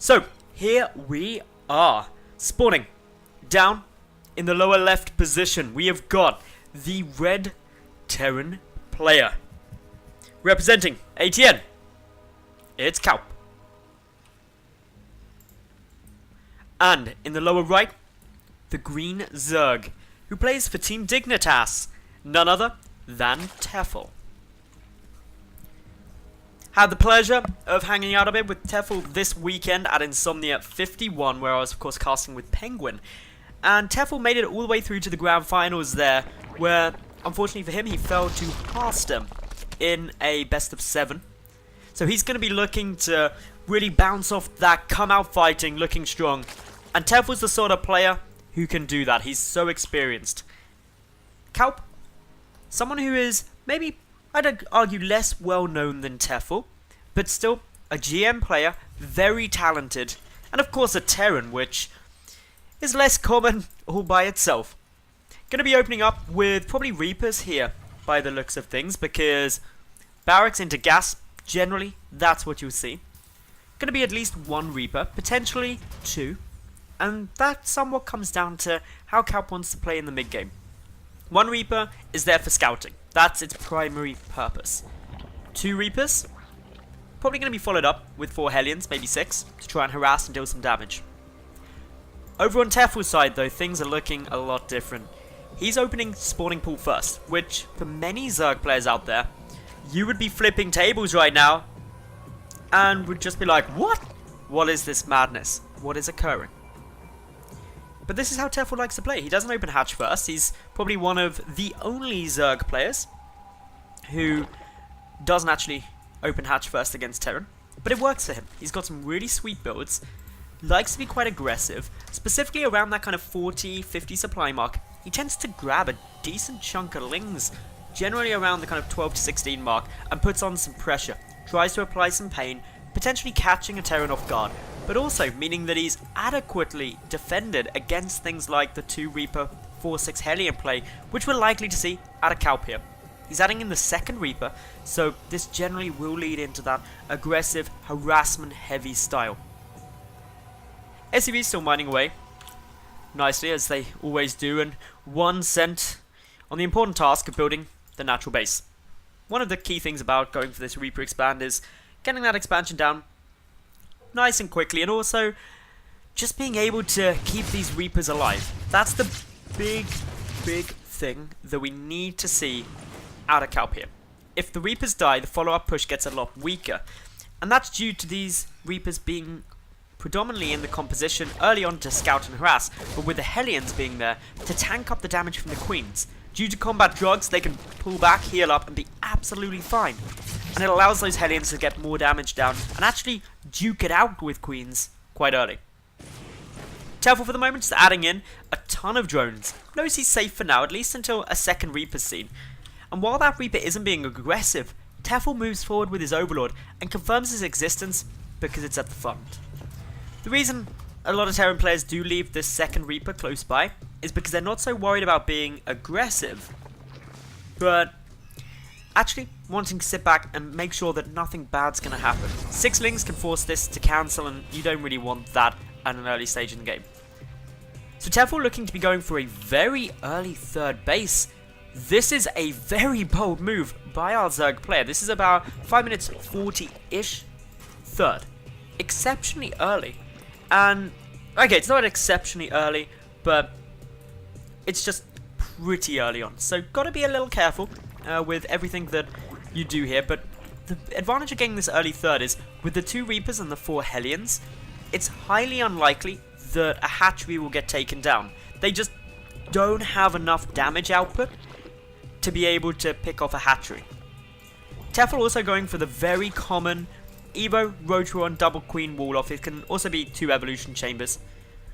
So, here we are. Spawning down in the lower left position, we have got the red Terran player. Representing ATN, it's kauP. And in the lower right, the green Zerg, who plays for Team Dignitas, none other than Tefel. Had the pleasure of hanging out a bit with Tefel this weekend at Insomnia 51, where I was of course casting with Penguin. And Tefel made it all the way through to the grand finals there, where unfortunately for him he fell to Harstem in a best of 7. So he's going to be looking to really bounce off that, come out fighting, looking strong. And Tefel's the sort of player who can do that. He's so experienced. kauP, someone who is maybe, I'd argue, less well known than Tefel, but still a GM player, very talented, and of course a Terran, which is less common all by itself. Going to be opening up with probably Reapers here, by the looks of things, because barracks into gas, generally, that's what you'll see. Going to be at least one Reaper, potentially 2, and that somewhat comes down to how kauP wants to play in the mid-game. One Reaper is there for scouting. That's its primary purpose. 2 Reapers, probably going to be followed up with 4 Hellions, maybe 6, to try and harass and deal some damage. Over on Tefel's side though, things are looking a lot different. He's opening spawning pool first, which for many Zerg players out there, you would be flipping tables right now and would just be like, what? What is this madness? What is occurring? But this is how Tefel likes to play. He doesn't open hatch first. He's probably one of the only Zerg players who doesn't actually open hatch first against Terran. But it works for him. He's got some really sweet builds. Likes to be quite aggressive. Specifically around that kind of 40-50 supply mark. He tends to grab a decent chunk of lings. Generally around the kind of 12 to 16 mark. And puts on some pressure. Tries to apply some pain. Potentially catching a Terran off guard. But also meaning that he's adequately defended against things like the 2 Reaper, 4-6 Hellion play, which we're likely to see out of kauP here. He's adding in the 2nd Reaper, so this generally will lead into that aggressive, harassment-heavy style. SCV still mining away nicely, as they always do, and one sent on the important task of building the natural base. One of the key things about going for this Reaper expand is getting that expansion down nice and quickly, and also just being able to keep these Reapers alive. That's the big thing that we need to see out of kauP here. If the Reapers die, the follow-up push gets a lot weaker, and that's due to these Reapers being predominantly in the composition early on to scout and harass, but with the Hellions being there to tank up the damage from the Queens. Due to combat drugs, they can pull back, heal up, and be absolutely fine. And it allows those Hellions to get more damage down and actually duke it out with Queens quite early. Tefel for the moment is adding in a ton of drones. Knows he's safe for now, at least until a 2nd Reaper's seen. And while that Reaper isn't being aggressive, Tefel moves forward with his Overlord and confirms his existence because it's at the front. The reason a lot of Terran players do leave this 2nd Reaper close by is because they're not so worried about being aggressive, but actually wanting to sit back and make sure that nothing bad's going to happen. 6 lings can force this to cancel, and you don't really want that at an early stage in the game. So Tefel looking to be going for a very early 3rd base. This is a very bold move by our Zerg player. This is about 5 minutes 40-ish 3rd. Exceptionally early. And, okay, it's not exceptionally early, but it's just pretty early on. So gotta be a little careful with everything that you do here. But the advantage of getting this early 3rd is with the 2 Reapers and the 4 Hellions, it's highly unlikely that a hatchery will get taken down. They just don't have enough damage output to be able to pick off a hatchery. Tefel also going for the very common Evo, Rotoron, double Queen wall off. It can also be 2 evolution chambers,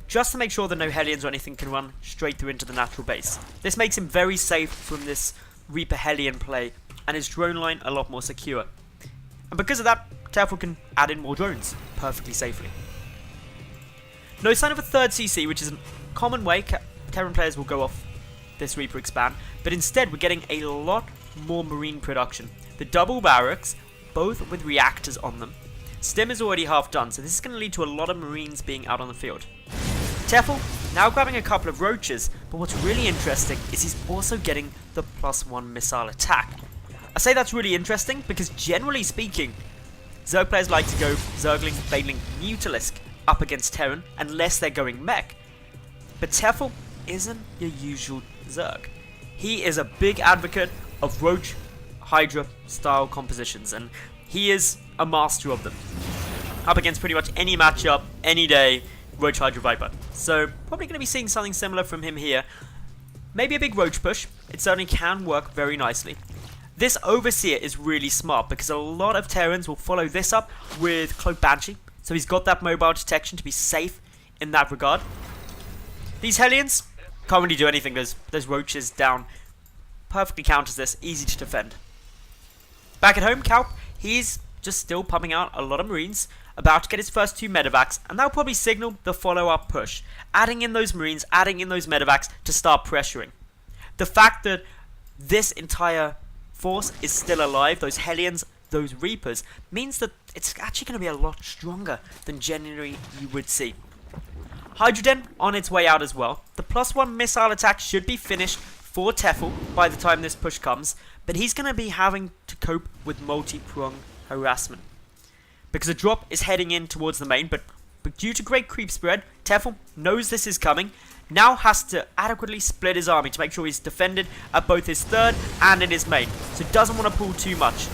just to make sure that no Hellions or anything can run straight through into the natural base. This makes him very safe from this Reaper Hellion play, and his drone line a lot more secure. And because of that, Tefel can add in more drones perfectly safely. No sign of a 3rd CC, which is a common way Terran players will go off this Reaper expand, but instead we're getting a lot more marine production. The double barracks, both with reactors on them, Stim is already half done, so this is going to lead to a lot of Marines being out on the field. Tefel now grabbing a couple of roaches, but what's really interesting is he's also getting the +1 missile attack. I say that's really interesting because generally speaking, Zerg players like to go Zergling, Baneling, Mutalisk up against Terran unless they're going mech. But Tefel isn't your usual Zerg. He is a big advocate of Roach, Hydra style compositions, and he is a master of them. Up against pretty much any matchup, any day, Roach, Hydra, Viper. So probably going to be seeing something similar from him here. Maybe a big Roach push. It certainly can work very nicely. This Overseer is really smart because a lot of Terrans will follow this up with Cloak Banshee. So he's got that mobile detection to be safe in that regard. These Hellions can't really do anything. There's Roaches down. Perfectly counters this. Easy to defend. Back at home, kauP, he's just still pumping out a lot of Marines. About to get his first 2 medevacs, and that'll probably signal the follow-up push. Adding in those Marines, adding in those medevacs to start pressuring. The fact that this entire force is still alive, those Hellions, those Reapers, means that it's actually going to be a lot stronger than generally you would see. Hydrogen on its way out as well. The +1 missile attack should be finished for Tefel by the time this push comes, but he's going to be having to cope with multi-prong harassment. Because a drop is heading in towards the main, but due to great creep spread, Tefel knows this is coming, now has to adequately split his army to make sure he's defended at both his third and in his main, so doesn't want to pull too much.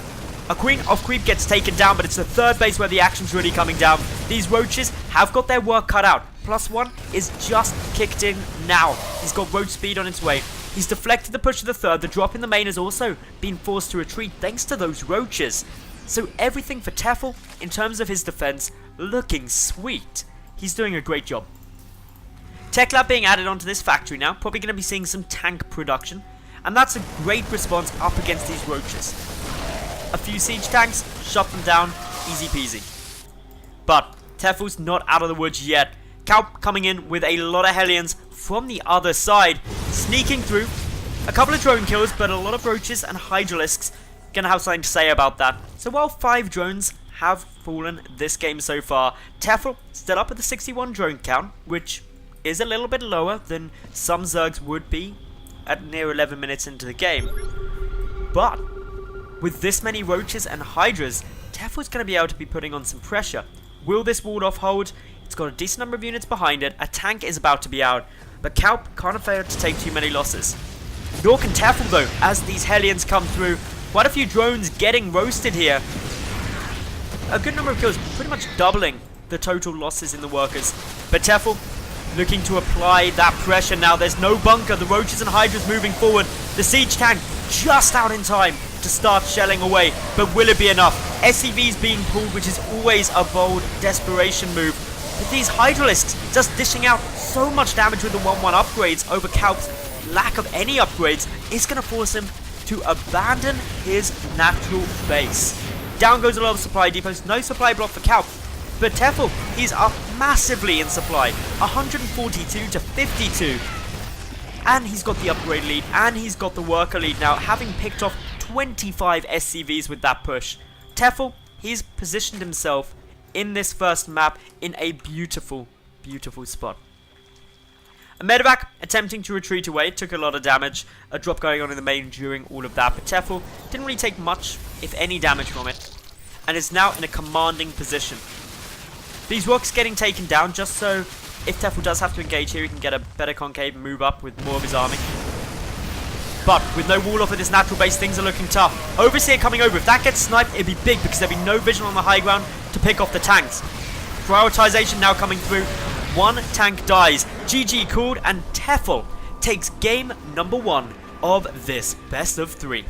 A Queen off creep gets taken down, but it's the third base where the action's really coming down. These Roaches have got their work cut out. +1 is just kicked in now. He's got Roach speed on its way. He's deflected the push of the third. The drop in the main has also been forced to retreat thanks to those Roaches. So everything for Tefel, in terms of his defense, looking sweet. He's doing a great job. Tech Lab being added onto this factory now, probably going to be seeing some tank production. And that's a great response up against these Roaches. A few siege tanks, shut them down, easy peasy. But Tefel's not out of the woods yet. kauP coming in with a lot of Hellions from the other side, sneaking through. A couple of drone kills, but a lot of Roaches and Hydralisks gonna have something to say about that. So while 5 drones have fallen this game so far, Tefel still up at the 61 drone count, which is a little bit lower than some Zergs would be at near 11 minutes into the game. But with this many Roaches and Hydras, Tefel's gonna be able to be putting on some pressure. Will this walled off hold? It's got a decent number of units behind it. A tank is about to be out, but kauP can't afford to take too many losses. Nor can Tefel though, as these Hellions come through. Quite a few drones getting roasted here. A good number of kills, pretty much doubling the total losses in the workers. But Tefel looking to apply that pressure now. There's no bunker. The Roaches and Hydras moving forward. The siege tank just out in time to start shelling away. But will it be enough? SCV's being pulled, which is always a bold desperation move. But these Hydralisks just dishing out so much damage with the 1-1 upgrades over kauP's lack of any upgrades is going to force him to abandon his natural base. Down goes a lot of supply depots, no supply block for kauP. But Tefel, he's up massively in supply, 142 to 52. And he's got the upgrade lead, and he's got the worker lead now, having picked off 25 SCVs with that push. Tefel, he's positioned himself in this first map in a beautiful, beautiful spot. A medevac attempting to retreat away, took a lot of damage, a drop going on in the main during all of that, but Tefel didn't really take much, if any, damage from it, and is now in a commanding position. These rocks getting taken down just so if Tefel does have to engage here, he can get a better concave and move up with more of his army. But with no wall off of this natural base, things are looking tough. Overseer coming over, if that gets sniped, it'd be big because there'd be no vision on the high ground to pick off the tanks. Prioritization now coming through. 1 tank dies, GG called, and Tefel takes game number 1 of this best of 3.